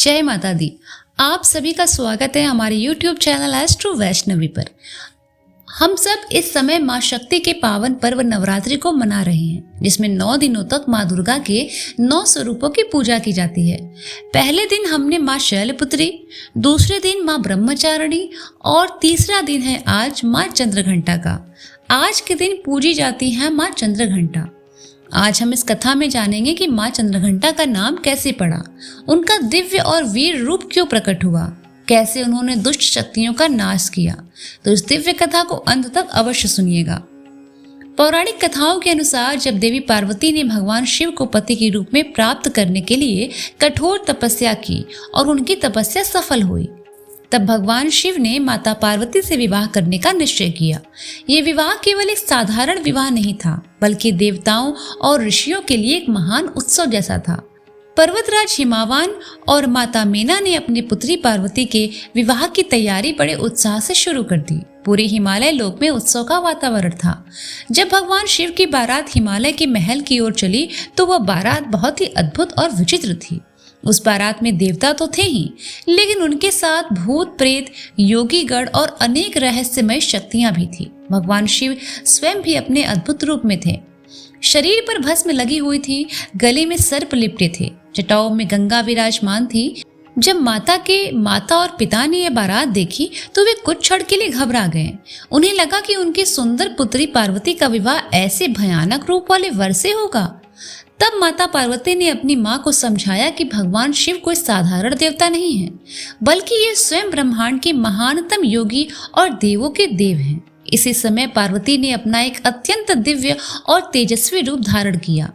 जय माता दी। आप सभी का स्वागत है हमारे YouTube चैनल एस्ट्रो वैष्णवी पर। हम सब इस समय माँ शक्ति के पावन पर्व नवरात्रि को मना रहे हैं, जिसमें 9 दिनों तक माँ दुर्गा के 9 स्वरूपों की पूजा की जाती है। पहले दिन हमने माँ शैलपुत्री, दूसरे दिन माँ ब्रह्मचारिणी और तीसरा दिन है आज माँ चंद्रघंटा का। आज के दिन पूजी जाती है माँ चंद्रघंटा। आज हम इस कथा में जानेंगे कि माँ चंद्रघंटा का नाम कैसे पड़ा, उनका दिव्य और वीर रूप क्यों प्रकट हुआ, कैसे उन्होंने दुष्ट शक्तियों का नाश किया। तो इस दिव्य कथा को अंत तक अवश्य सुनिएगा। पौराणिक कथाओं के अनुसार जब देवी पार्वती ने भगवान शिव को पति के रूप में प्राप्त करने के लिए कठोर तपस्या की और उनकी तपस्या सफल हुई, तब भगवान शिव ने माता पार्वती से विवाह करने का निश्चय किया। ये विवाह केवल एक साधारण विवाह नहीं था, बल्कि देवताओं और ऋषियों के लिए एक महान उत्सव जैसा था। पर्वतराज हिमावान और माता मीना ने अपनी पुत्री पार्वती के विवाह की तैयारी बड़े उत्साह से शुरू कर दी। पूरे हिमालय लोक में उत्सव का वातावरण था। जब भगवान शिव की बारात हिमालय के महल की ओर चली तो वह बारात बहुत ही अद्भुत और विचित्र थी। उस बारात में देवता तो थे ही, लेकिन उनके साथ भूत प्रेत, योगीगण और अनेक रहस्यमय शक्तियां भी थी। भगवान शिव स्वयं भी अपने अद्भुत रूप में थे। शरीर पर भस्म लगी हुई थी, गले में सर्प लिपटे थे, जटाओं में गंगा विराजमान थी। जब माता और पिता ने यह बारात देखी तो वे कुछ क्षण के लिए घबरा गए। उन्हें लगा कि उनकी सुंदर पुत्री पार्वती का विवाह ऐसे भयानक रूप वाले वर से होगा। तब माता पार्वती ने अपनी माँ को समझाया कि भगवान शिव कोई साधारण देवता नहीं है, बल्कि ये स्वयं ब्रह्मांड के महानतम योगी और देवों के देव हैं। इसी समय पार्वती ने अपना एक अत्यंत दिव्य और तेजस्वी रूप धारण किया।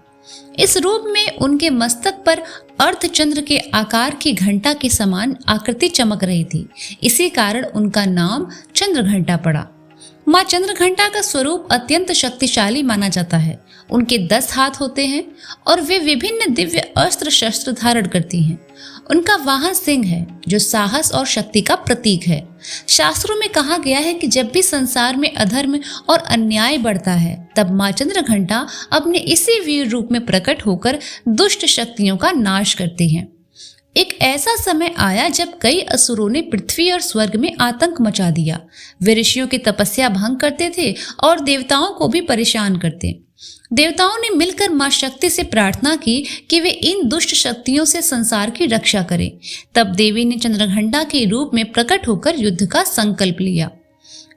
इस रूप में उनके मस्तक पर अर्धचंद्र के आकार की घंटा के समान आकृति चमक रही थी। इसी कारण उनका नाम चंद्रघंटा पड़ा। माँ चंद्रघंटा का स्वरूप अत्यंत शक्तिशाली माना जाता है। उनके 10 हाथ होते हैं और वे विभिन्न दिव्य अस्त्र शस्त्र धारण करती हैं। उनका वाहन सिंह है, जो साहस और शक्ति का प्रतीक है। शास्त्रों में कहा गया है कि जब भी संसार में अधर्म और अन्याय बढ़ता है, तब माँ चंद्रघंटा अपने इसी वीर रूप में प्रकट होकर दुष्ट शक्तियों का नाश करती हैं। एक ऐसा समय आया जब कई असुरों ने पृथ्वी और स्वर्ग में आतंक मचा दिया। वे ऋषियों की तपस्या भंग करते थे और देवताओं को भी परेशान करते। देवताओं ने मिलकर मां शक्ति से प्रार्थना की कि वे इन दुष्ट शक्तियों से संसार की रक्षा करें। तब देवी ने चंद्रघंटा के रूप में प्रकट होकर युद्ध का संकल्प लिया।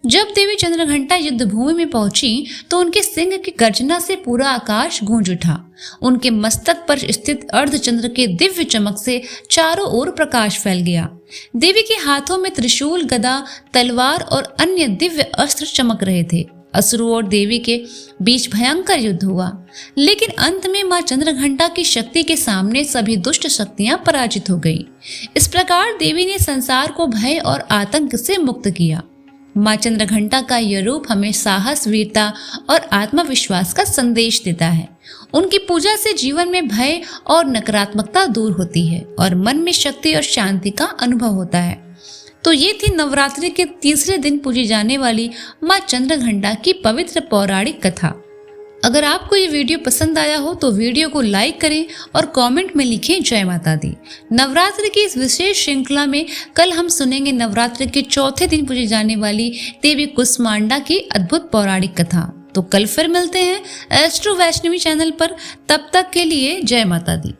जब देवी चंद्रघंटा युद्ध भूमि में पहुंची तो उनके सिंह की गर्जना से पूरा आकाश गूंज उठा। उनके मस्तक पर स्थित अर्धचंद्र के दिव्य चमक से चारों ओर प्रकाश फैल गया। देवी के हाथों में त्रिशूल, गदा, तलवार और अन्य दिव्य अस्त्र चमक रहे थे। असुरों और देवी के बीच भयंकर युद्ध हुआ, लेकिन अंत में मां चंद्रघंटा की शक्ति के सामने सभी दुष्ट शक्तियां पराजित हो गई। इस प्रकार देवी ने संसार को भय और आतंक से मुक्त किया। मां चंद्रघंटा का यह रूप हमें साहस, वीरता और आत्मविश्वास का संदेश देता है। उनकी पूजा से जीवन में भय और नकारात्मकता दूर होती है और मन में शक्ति और शांति का अनुभव होता है। तो ये थी नवरात्रि के तीसरे दिन पूजी जाने वाली माँ चंद्रघंटा की पवित्र पौराणिक कथा। अगर आपको ये वीडियो पसंद आया हो तो वीडियो को लाइक करें और कमेंट में लिखें जय माता दी। नवरात्रि की इस विशेष श्रृंखला में कल हम सुनेंगे नवरात्रि के चौथे दिन पूजी जाने वाली देवी कुसमांडा की अद्भुत पौराणिक कथा। तो कल फिर मिलते हैं एस्ट्रो वैष्णवी चैनल पर। तब तक के लिए जय माता दी।